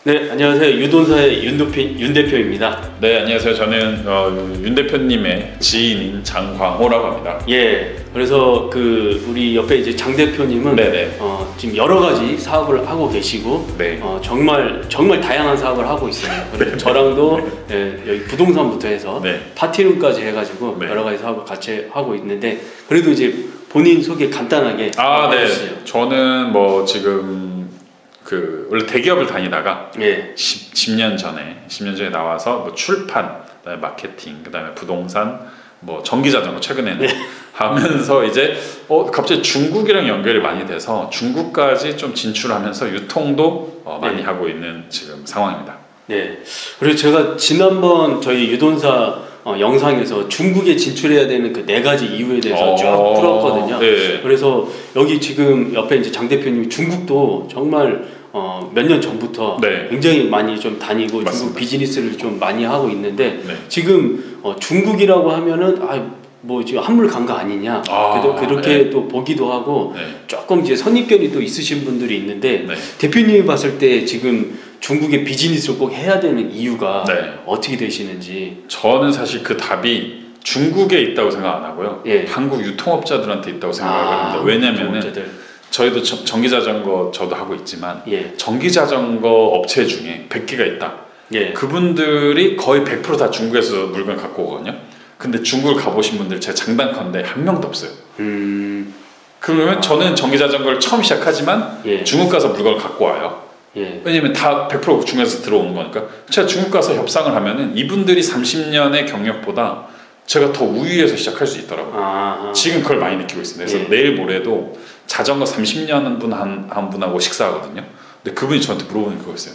네, 안녕하세요. 유돈사의 윤 대표입니다. 네, 안녕하세요. 저는 윤 대표님의 지인인 장광호라고 합니다. 예, 그래서 우리 옆에 이제 장 대표님은 지금 여러 가지 사업을 하고 계시고, 네. 정말 다양한 사업을 하고 있습니다. 그래서 저랑도 여기 부동산부터 해서 파티룸까지 해가지고 여러 가지 사업을 같이 하고 있는데, 그래도 이제 본인 소개 간단하게 해주시죠. 저는 지금 원래 대기업을 다니다가 10년 전에 나와서 출판, 그다음에 마케팅, 그다음에 부동산, 전기자전거 최근에는 하면서 이제 갑자기 중국이랑 연결이 많이 돼서 중국까지 좀 진출하면서 유통도 많이 하고 있는 지금 상황입니다. 네. 그리고 제가 지난번 저희 유돈사 영상에서 중국에 진출해야 되는 그 4가지 이유에 대해서 쭉 풀었거든요. 그래서 여기 지금 옆에 이제 장 대표님이 중국도 정말 몇 년 전부터 굉장히 많이 좀 다니고 맞습니다. 중국 비즈니스를 좀 많이 하고 있는데 지금 중국이라고 하면은 지금 한물 간 거 아니냐 그렇게 또 보기도 하고 조금 이제 선입견이 또 있으신 분들이 있는데 대표님이 봤을 때 지금 중국의 비즈니스를 꼭 해야 되는 이유가 어떻게 되시는지. 저는 사실 그 답이 중국에 있다고 생각 안 하고요. 한국 유통업자들한테 있다고 생각합니다. 왜냐면은 저희도 전기자전거 저도 하고 있지만 전기자전거 업체 중에 100개가 있다. 그분들이 거의 100% 다 중국에서 물건 갖고 오거든요. 근데 중국을 가보신 분들 제가 장담컨대 한 명도 없어요. 그러면 저는 전기자전거를 처음 시작하지만 중국 가서 물건을 갖고 와요. 왜냐면 다 100% 중국에서 들어오는 거니까. 제가 중국 가서 협상을 하면은 이분들이 30년의 경력보다 제가 더 우위에서 시작할 수 있더라고요. 지금 그걸 많이 느끼고 있습니다. 그래서 내일 모레도 자전거 30년 분 한 분하고 식사하거든요. 근데 그분이 저한테 물어보는 그거였어요.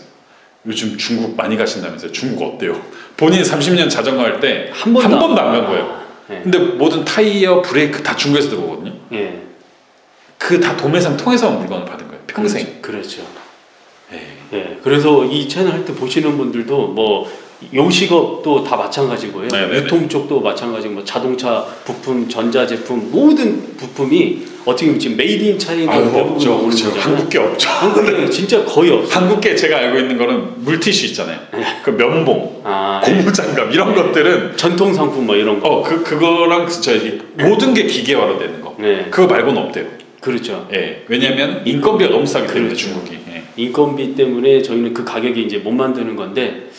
요즘 중국 많이 가신다면서요? 중국 어때요? 본인이 30년 자전거 할 때 한 번도 안 간 거예요. 근데 모든 타이어, 브레이크 다 중국에서 들어오거든요. 그 다 도매상 통해서만 물건을 받은 거예요. 평생. 그렇죠. 그래서 이 채널 할 때 보시는 분들도 요식업도 다 마찬가지고요. 유통 쪽도 마찬가지고 자동차 부품, 전자제품 모든 부품이 어떻게 보면 지금 메이드 인 차이나 대부분 오는 거잖아요. 한국계 없죠. 한국에 진짜 거의 없어요. 한국계 제가 알고 있는 거는 물티슈 있잖아요. 그 면봉, 고무장갑 이런 것들은 전통 상품 이런 거. 그거랑 저희 모든 게 기계화로 되는 거. 그거 말고는 없대요. 그렇죠. 왜냐하면 인건비가 너무 싸기 때문에 중국이. 인건비 때문에 저희는 그 가격이 이제 못 만드는 건데.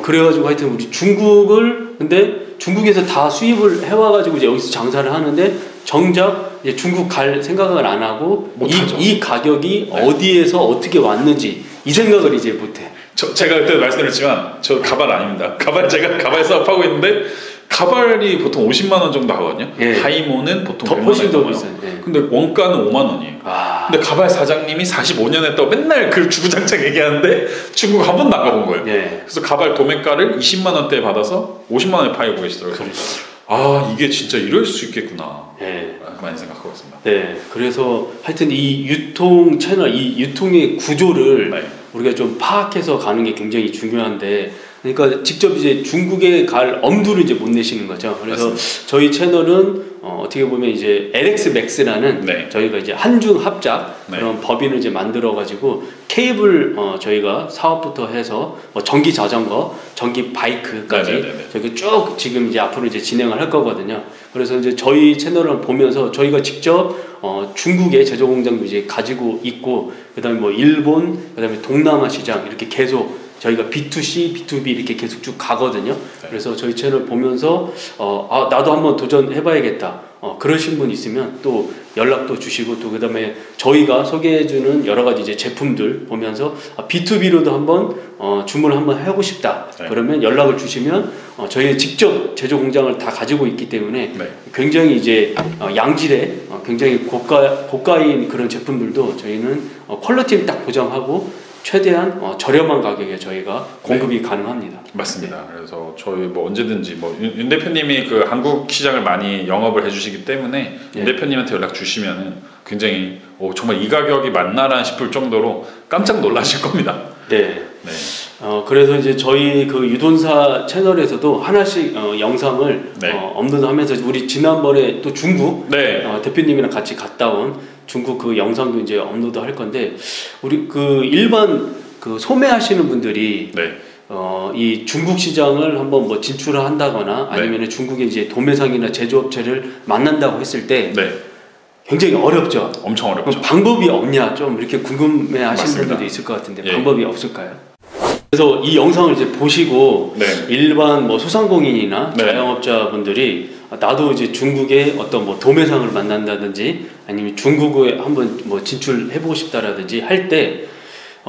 그래가지고 하여튼 우리 중국을 근데 중국에서 다 수입을 해와가지고 이제 여기서 장사를 하는데 정작 이제 중국 갈 생각을 안 하고 이 가격이 어디에서 어떻게 왔는지 이 생각을 이제 못해. 제가 그때 말씀드렸지만 저 가발 아닙니다. 제가 가발 사업하고 있는데 가발이 보통 50만 원 정도 하거든요. 하이모는 보통 100만 원 더 비싸요. 근데 원가는 5만 원이에요. 근데 가발 사장님이 45년 했다고 맨날 그 주구장창 얘기하는데 중국 한 번도 안 가본 거예요. 그래서 가발 도매가를 20만 원대에 받아서 50만 원에 팔고 계시더라고요. 이게 진짜 이럴 수 있겠구나. 많이 생각하고 있습니다. 그래서 하여튼 이 유통 채널, 이 유통의 구조를 우리가 좀 파악해서 가는 게 굉장히 중요한데, 그러니까 직접 이제 중국에 갈 엄두를 이제 못 내시는 거죠. 그래서 맞습니다. 저희 채널은 어떻게 보면 이제 LX Max라는 저희가 이제 한중 합작 그런 법인을 이제 만들어 가지고 케이블 저희가 사업부터 해서 전기 자전거, 전기 바이크까지 저희 쭉 지금 이제 앞으로 이제 진행을 할 거거든요. 그래서 이제 저희 채널을 보면서 저희가 직접 중국의 제조 공장도 이제 가지고 있고, 그다음에 일본, 그다음에 동남아 시장 이렇게 계속 저희가 B2C, B2B 이렇게 계속 쭉 가거든요. 그래서 저희 채널 보면서 나도 한번 도전해봐야겠다. 그러신 분 있으면 또 연락도 주시고, 또 그다음에 저희가 소개해주는 여러 가지 이제 제품들 보면서 B2B로도 한번 주문을 한번 하고 싶다. 그러면 연락을 주시면 저희 직접 제조 공장을 다 가지고 있기 때문에 굉장히 이제 양질의 굉장히 고가인 그런 제품들도 저희는 퀄리티를 딱 보장하고 최대한 저렴한 가격에 저희가 공급이 가능합니다. 맞습니다. 그래서 저희 언제든지 윤 대표님이 그 한국 시장을 많이 영업을 해주시기 때문에 윤 대표님한테 연락 주시면은 굉장히 정말 이 가격이 맞나라 싶을 정도로 깜짝 놀라실 겁니다. 그래서 이제 저희 그 유돈사 채널에서도 하나씩 영상을 업로드하면서 우리 지난번에 또 중국 대표님이랑 같이 갔다 온 중국 그 영상도 이제 업로드 할 건데, 우리 그 일반 그 소매하시는 분들이 네. 이 중국 시장을 한번 뭐 진출을 한다거나 아니면 중국의 이제 도매상이나 제조업체를 만난다고 했을 때 네. 굉장히 어렵죠. 엄청 어렵죠. 방법이 없냐 좀 이렇게 궁금해하시는 분들도 있을 것 같은데 방법이 없을까요? 그래서 이 영상을 이제 보시고 일반 뭐 소상공인이나 자영업자분들이 나도 이제 중국의 어떤 뭐 도매상을 만난다든지 아니면 중국에 한번 뭐 진출해보고 싶다라든지 할 때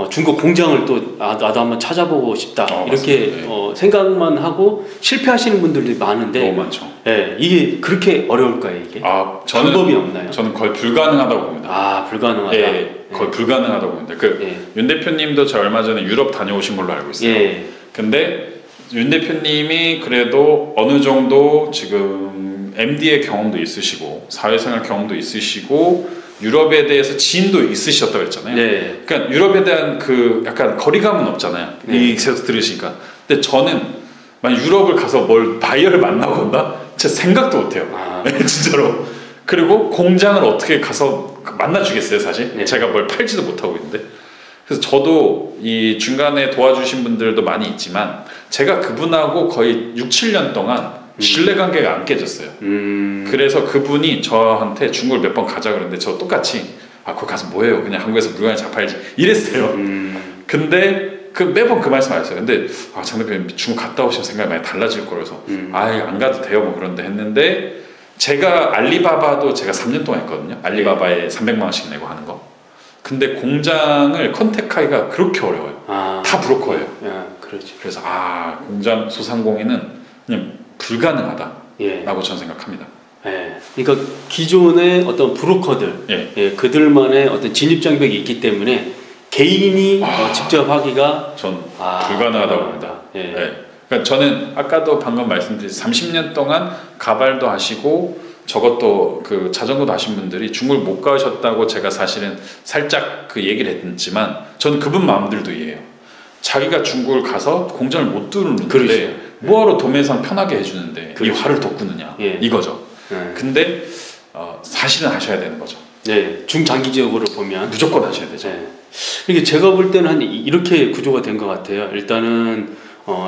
중국 공장을 또 나도 한번 찾아보고 싶다 이렇게 생각만 하고 실패하시는 분들이 많은데 너무 많죠. 네, 이게 그렇게 어려울까요 이게? 방법이 없나요? 저는 거의 불가능하다고 봅니다. 불가능하다. 거의 불가능하다고 봅니다. 윤 대표님도 저 얼마 전에 유럽 다녀오신 걸로 알고 있어요. 근데 윤 대표님이 그래도 어느 정도 지금 MD의 경험도 있으시고 사회생활 경험도 있으시고 유럽에 대해서 지인도 있으셨다고 그랬잖아요. 그러니까 유럽에 대한 그 약간 거리감은 없잖아요. 이에서 들으시니까. 근데 저는 만약 유럽을 가서 뭘 바이어를 만나거나 진짜 생각도 못해요. 진짜로. 그리고 공장을 어떻게 가서 만나주겠어요, 사실. 제가 뭘 팔지도 못하고 있는데. 그래서 저도 이 중간에 도와주신 분들도 많이 있지만 제가 그분하고 거의 6, 7년 동안 신뢰관계가 안 깨졌어요. 그래서 그분이 저한테 중국을 몇 번 가자 그랬는데 저 똑같이 거기 가서 뭐해요? 그냥 한국에서 물건을 잘 팔지 이랬어요. 근데 매번 그 말씀 하셨어요. 근데 장 대표님 중국 갔다 오시면 생각이 많이 달라질 거라서 안 가도 돼요 뭐 그런데 했는데 제가 알리바바도 제가 3년 동안 했거든요. 알리바바에 300만 원씩 내고 하는 거. 근데 공장을 컨택하기가 그렇게 어려워요. 다 브로커예요. 그렇죠. 그래서 공장 소상공인은 그냥 불가능하다라고 저는 생각합니다. 그러니까 기존의 어떤 브로커들, 그들만의 어떤 진입 장벽이 있기 때문에 개인이 직접 하기가 전 불가능하다고 봅니다. 그러니까 저는 아까도 방금 말씀드렸듯이 30년 동안 가발도 하시고 저것도 그 자전거도 하신 분들이 중국을 못 가셨다고 제가 사실은 살짝 그 얘기를 했지만 저는 그분 마음들도 이해해요. 자기가 중국을 가서 공장을 못 뚫는데 뭐하러 도매상 편하게 해주는데 이 화를 돋구느냐 이거죠. 근데 사실은 하셔야 되는 거죠. 중장기적으로 보면 무조건 하셔야 되죠. 이게 제가 볼 때는 한 이렇게 구조가 된 것 같아요. 일단은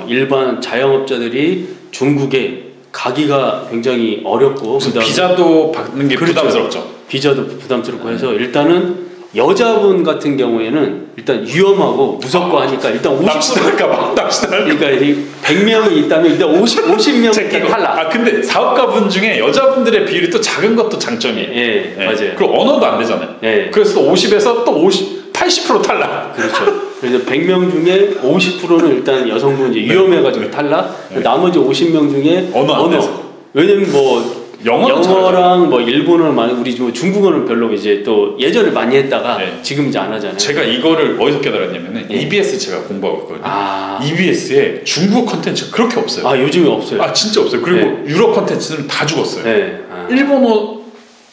일반 자영업자들이 중국에 가기가 굉장히 어렵고 비자도 받는 게 부담스럽죠. 비자도 부담스럽고 해서 일단은 여자분 같은 경우에는 일단 위험하고 무섭고 하니까 일단 50%. 그러니까 100명이 있다면 일단 50명 탈락. 근데 사업가분 중에 여자분들의 비율이 또 작은 것도 장점이에요. 맞아요. 그리고 언어도 안 되잖아요. 그래서 또 50에서 또 80% 탈락. 그렇죠. 그래서 100명 중에 50%는 일단 여성분 이제 위험해가지고 탈락. 나머지 50명 중에 언어. 왜냐면 뭐 영어랑 뭐 일본어는 많이 우리 중국어는 별로 이제 또 예전에 많이 했다가 지금 이제 안 하잖아요. 제가 이거를 어디서 깨달았냐면은 EBS 제가 공부하고 있거든요. EBS에 중국어 컨텐츠가 그렇게 없어요. 요즘에 없어요. 진짜 없어요. 그리고 유럽 컨텐츠는 다 죽었어요. 일본어,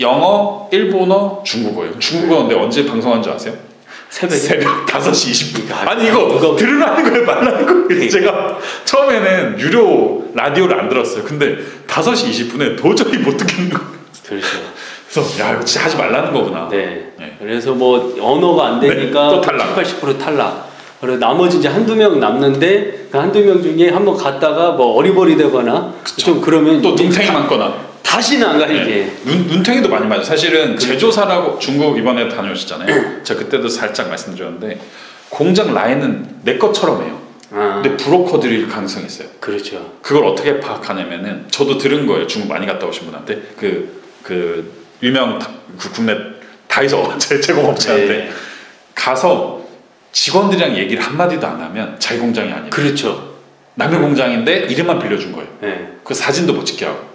영어, 일본어, 중국어예요. 중국어인데 언제 방송한 줄 아세요? 새벽 5시 20분. 아니 이거 들으라는 거예요 말라는 거예요. 제가 처음에는 유료 라디오를 안 들었어요. 근데 5시 20분에 도저히 못 듣겠는 거예요. 그렇죠. 그래서 이거 진짜 하지 말라는 거구나. 그래서 뭐 언어가 안 되니까 또 탈락. 80% 탈락. 그리고 나머지 이제 한두 명 남는데 그 한두 명 중에 한번 갔다가 뭐 어리버리 되거나 좀 그러면 또 눈탱이 맞거나 다시는 안 가게. 눈탱이도 많이 맞아요. 사실은 제조사라고 중국 이번에 다녀오셨잖아요. 제가 그때도 살짝 말씀드렸는데 공장 라인은 내 것처럼 해요. 근데 브로커들이 가능성이 있어요. 그렇죠. 그걸 어떻게 파악하냐면은 저도 들은 거예요. 중국 많이 갔다 오신 분한테 그 유명 국내 다이소 제공업체한테 가서 직원들이랑 얘기를 한마디도 안 하면 자기 공장이 아니에요. 그렇죠. 남의 공장인데 이름만 빌려준 거예요. 그 사진도 못 찍게 하고.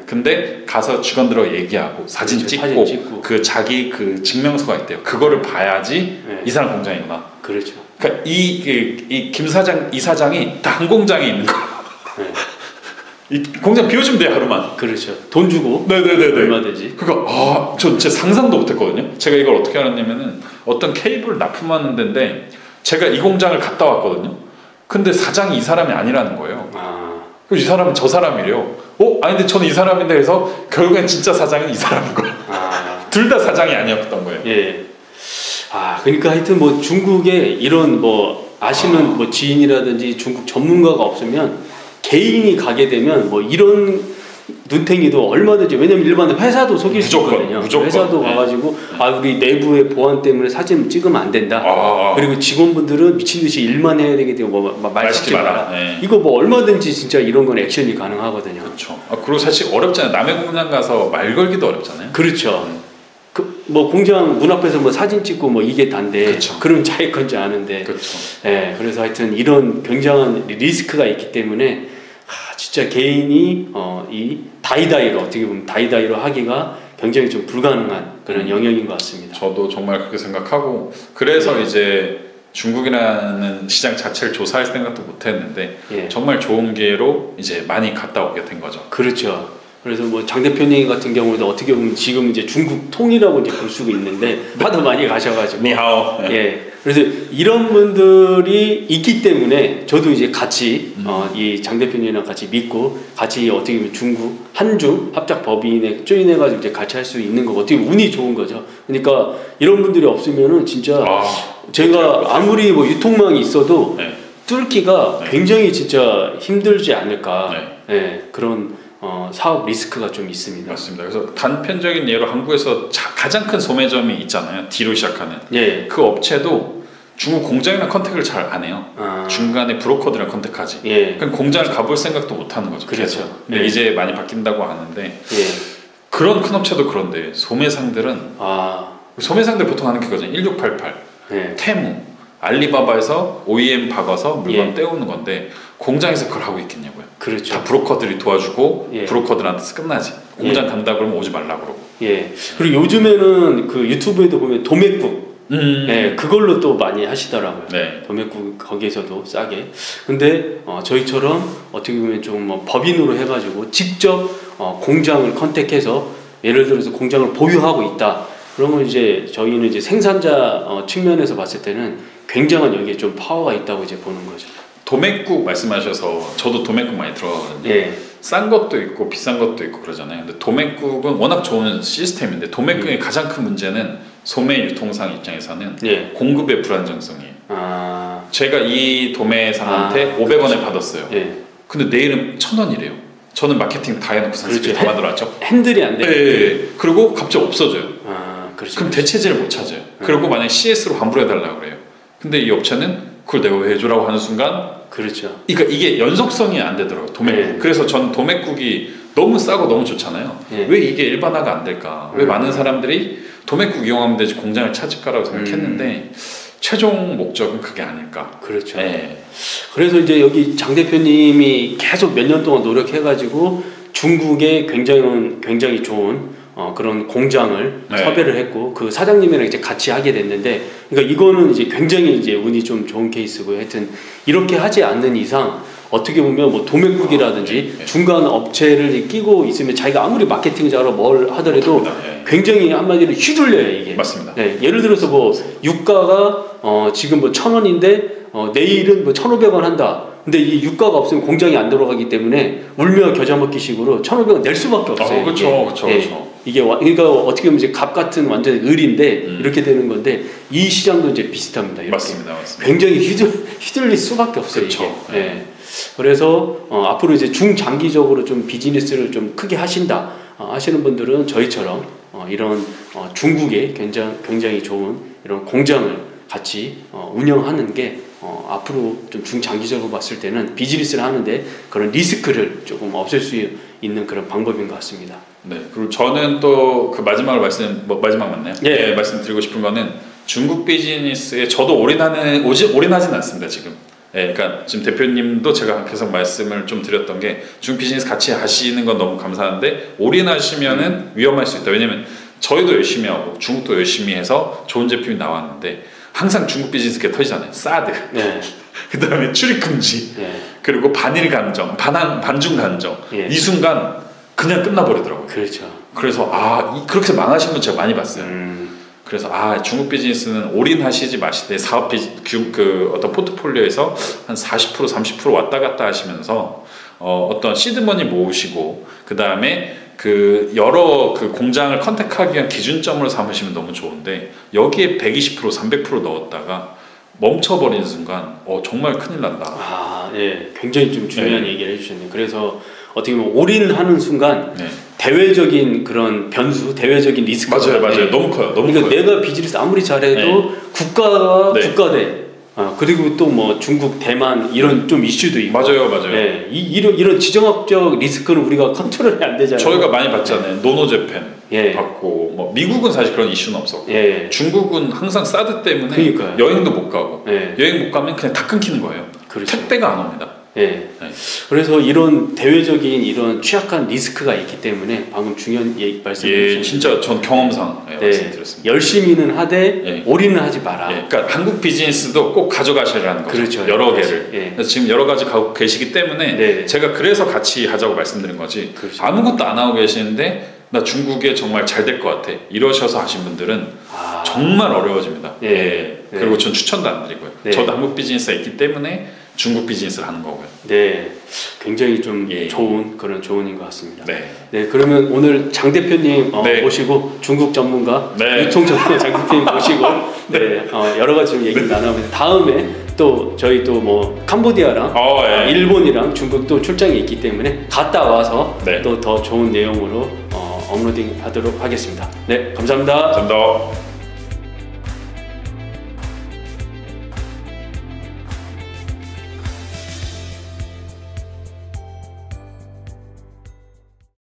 근데 가서 직원들하고 얘기하고 사진 찍고 그 자기 그 증명서가 있대요. 그거를 봐야지 이 사람 공장이구나. 그렇죠. 그러니까 이 김 사장, 이 사장이 다 한 공장에 있는 거. 이 공장 비워주면 돼요 하루만. 그렇죠. 돈 주고. 네네네네. 얼마든지. 그러니까 저 진짜 상상도 못했거든요. 제가 이걸 어떻게 알았냐면은 어떤 케이블 납품하는 데인데 제가 이 공장을 갔다 왔거든요. 근데 사장이 이 사람이 아니라는 거예요. 그래서 이 사람은 저 사람이래요. 아닌데 저는 이 사람인데 해서 결국엔 진짜 사장은 이 사람인 거예요. 둘 다 사장이 아니었던 거예요. 그러니까 하여튼 뭐 중국의 이런 뭐 아시는 뭐 지인이라든지 중국 전문가가 없으면 개인이 가게 되면 뭐 이런 눈탱이도 얼마든지, 왜냐면 일반 회사도 속일 수 있거든요. 회사도 가가지고 우리 내부의 보안 때문에 사진 찍으면 안 된다. 그리고 직원분들은 미친 듯이 일만 해야 되기 때문에 말 시키지 마라. 이거 뭐 얼마든지 진짜 이런 건 액션이 가능하거든요. 그렇죠. 그리고 사실 어렵잖아요. 남의 공장 가서 말 걸기도 어렵잖아요. 그렇죠. 뭐 공장 문 앞에서 뭐 사진 찍고 뭐 이게 단데, 그쵸. 그럼 자기 건지 아는데. 그렇죠. 예, 그래서 하여튼 이런 굉장한 리스크가 있기 때문에 진짜 개인이 이 다이다이로, 어떻게 보면 다이다이로 하기가 굉장히 좀 불가능한 그런 영역인 것 같습니다. 저도 정말 그렇게 생각하고, 그래서 이제 중국이라는 시장 자체를 조사할 생각도 못했는데 정말 좋은 기회로 이제 많이 갔다 오게 된 거죠. 그렇죠. 그래서 뭐 장 대표님 같은 경우도 어떻게 보면 지금 이제 중국 통이라고 이제 볼 수가 있는데 하도 많이 가셔가지고. 니하오. 예. 그래서 이런 분들이 있기 때문에 저도 이제 같이 이 장 대표님이랑 같이 믿고 같이 어떻게 보면 중국 한중 합작 법인에 조인해가지고 이제 같이 할 수 있는 거고, 어떻게 보면 운이 좋은 거죠. 그러니까 이런 분들이 없으면은 진짜 제가 아무리 뭐 유통망이 있어도 뚫기가 굉장히 진짜 힘들지 않을까. 그런 사업 리스크가 좀 있습니다. 맞습니다. 그래서 단편적인 예로 한국에서 가장 큰 소매점이 있잖아요. D로 시작하는. 그 업체도 중국 공장이랑 컨택을 잘 안 해요. 중간에 브로커들이랑 컨택하지. 그럼 공장을 가볼 생각도 못 하는 거죠. 그렇죠. 이제 많이 바뀐다고 하는데 그런 큰 업체도 그런데 소매상들은 소매상들 보통 하는 게 그거잖아요. 1688, 테무, 알리바바에서 OEM 박아서 물건 떼오는 건데 공장에서 그걸 하고 있겠냐고요. 그렇죠. 다 브로커들이 도와주고 브로커들한테서 끝나지. 공장 간다 그러면 오지 말라 그러고. 그리고 요즘에는 그 유튜브에도 보면 도매국 그걸로 또 많이 하시더라고요. 도매국 거기에서도 싸게. 근데 저희처럼 어떻게 보면 좀 뭐 법인으로 해가지고 직접 공장을 컨택해서, 예를 들어서 공장을 보유하고 있다. 그러면 이제 저희는 이제 생산자 측면에서 봤을 때는 굉장한 여기에 좀 파워가 있다고 이제 보는 거죠. 도매국 말씀하셔서 저도 도매국 많이 들어가거든요. 싼 것도 있고 비싼 것도 있고 그러잖아요. 근데 도매국은 워낙 좋은 시스템인데 도매국의 가장 큰 문제는 소매 유통상 입장에서는 공급의 불안정성이에요. 제가 이 도매상한테 500원에 받았어요. 근데 내일은 1000원이래요. 저는 마케팅 다 해놓고 산스케 다 만들어왔죠. 핸들이 안 돼. 그리고 갑자기 없어져요. 그렇죠. 그럼 대체제를 못 찾아요. 그리고 만약에 CS로 환불해달라고 그래요. 근데 이 업체는 그걸 내가 왜 해주라고 하는 순간, 그렇죠. 그러니까 이게 연속성이 안 되더라고요. 도매국. 그래서 전 도매국이 너무 싸고 너무 좋잖아요. 왜 이게 일반화가 안 될까? 왜 많은 사람들이 도매국 이용하면 되지 공장을 찾을까라고 생각했는데 최종 목적은 그게 아닐까. 그렇죠. 그래서 이제 여기 장 대표님이 계속 몇 년 동안 노력해가지고 중국에 굉장히 좋은 그런 공장을 섭외를 했고, 그 사장님이랑 이제 같이 하게 됐는데, 그러니까 이거는 이제 굉장히 이제 운이 좀 좋은 케이스고요. 하여튼 이렇게 하지 않는 이상 어떻게 보면 뭐 도매국이라든지 중간 업체를 끼고 있으면 자기가 아무리 마케팅 잘하고 뭘 하더라도 굉장히 한마디로 휘둘려요, 이게. 맞습니다. 예를 들어서 뭐 유가가 지금 뭐 1000원인데 내일은 뭐 1500원 한다. 근데 이 유가가 없으면 공장이 안 돌아가기 때문에 울며 겨자 먹기 식으로 1500원 낼 수밖에 없어요. 그렇죠. 이게 그러니까 어떻게 보면 이제 갑 같은 완전 을인데 이렇게 되는 건데, 이 시장도 이제 비슷합니다. 이렇게. 맞습니다. 굉장히 휘둘릴 수밖에 없어요. 그렇죠. 이게. 그래서 앞으로 이제 중장기적으로 좀 비즈니스를 좀 크게 하신다 하시는 분들은 저희처럼 이런 중국에 굉장히 좋은 이런 공장을 같이 운영하는 게 앞으로 좀 중장기적으로 봤을 때는 비즈니스를 하는데 그런 리스크를 조금 없앨 수 있는 그런 방법인 것 같습니다. 그리고 저는 또 그 마지막 맞나요? 말씀드리고 싶은 거는 중국 비즈니스에 저도 올인하진 않습니다, 지금. 그러니까 지금 대표님도 제가 계속 말씀을 좀 드렸던 게 중국 비즈니스 같이 하시는 건 너무 감사한데 올인하시면은 위험할 수 있다. 왜냐면 저희도 열심히 하고 중국도 열심히 해서 좋은 제품이 나왔는데 항상 중국 비즈니스가 터지잖아요. 사드, 그 다음에 출입 금지, 그리고 반일 감정, 반중 감정, 이 순간 그냥 끝나버리더라고요. 그렇죠. 그래서 그렇게 망하신 분 제가 많이 봤어요. 그래서 중국 비즈니스는 올인하시지 마시되 사업 어떤 포트폴리오에서 한 40% 30% 왔다 갔다 하시면서 어떤 시드머니 모으시고 그 다음에 여러 공장을 컨택하기 위한 기준점으로 삼으시면 너무 좋은데, 여기에 120% 300% 넣었다가 멈춰버리는 순간 정말 큰일 난다. 아, 예, 굉장히 좀 중요한 얘기를 해주셨네요. 그래서 어떻게 보면 올인하는 순간 대외적인 그런 변수, 대외적인 리스크가 맞아요. 너무 커요. 그러니까 내가 비즈니스 아무리 잘해도 국가가 국가대. 그리고 또 뭐 중국, 대만 이런 좀 이슈도 있고. 맞아요. 네, 이런 지정학적 리스크는 우리가 컨트롤이 안 되잖아요. 저희가 많이 봤잖아요. 노노재팬 받고 뭐 미국은 사실 그런 이슈는 없었고 중국은 항상 사드 때문에 그러니까요. 여행도 못 가고 여행 못 가면 그냥 다 끊기는 거예요. 그렇죠. 택배가 안 옵니다. 그래서 이런 대외적인 이런 취약한 리스크가 있기 때문에 방금 중요한 말씀을 진짜 전 경험상 말씀드렸습니다. 열심히는 하되 올인은 하지 마라. 그러니까 한국 비즈니스도 꼭 가져가시라는 거죠. 그렇죠. 여러 개를. 그래서 지금 여러 가지 가고 계시기 때문에 제가 그래서 같이 하자고 말씀드린 거지. 그렇죠. 아무것도 안 하고 계시는데 나 중국에 정말 잘 될 것 같아 이러셔서 하신 분들은 정말 어려워집니다. 그리고 전 추천도 안 드리고요. 저도 한국 비즈니스가 있기 때문에 중국 비즈니스를 하는 거고요. 네, 굉장히 좀 좋은 그런 조언인 것 같습니다. 네, 그러면 오늘 장 대표님 모시고 중국 전문가, 유통 전문가 장 대표님 모시고 여러 가지 좀 얘기 나눠보면서 다음에 또 저희 또 뭐 캄보디아랑 일본이랑 중국 또 출장이 있기 때문에 갔다 와서 또 더 좋은 내용으로 업로딩 하도록 하겠습니다. 네, 감사합니다. 감사합니다.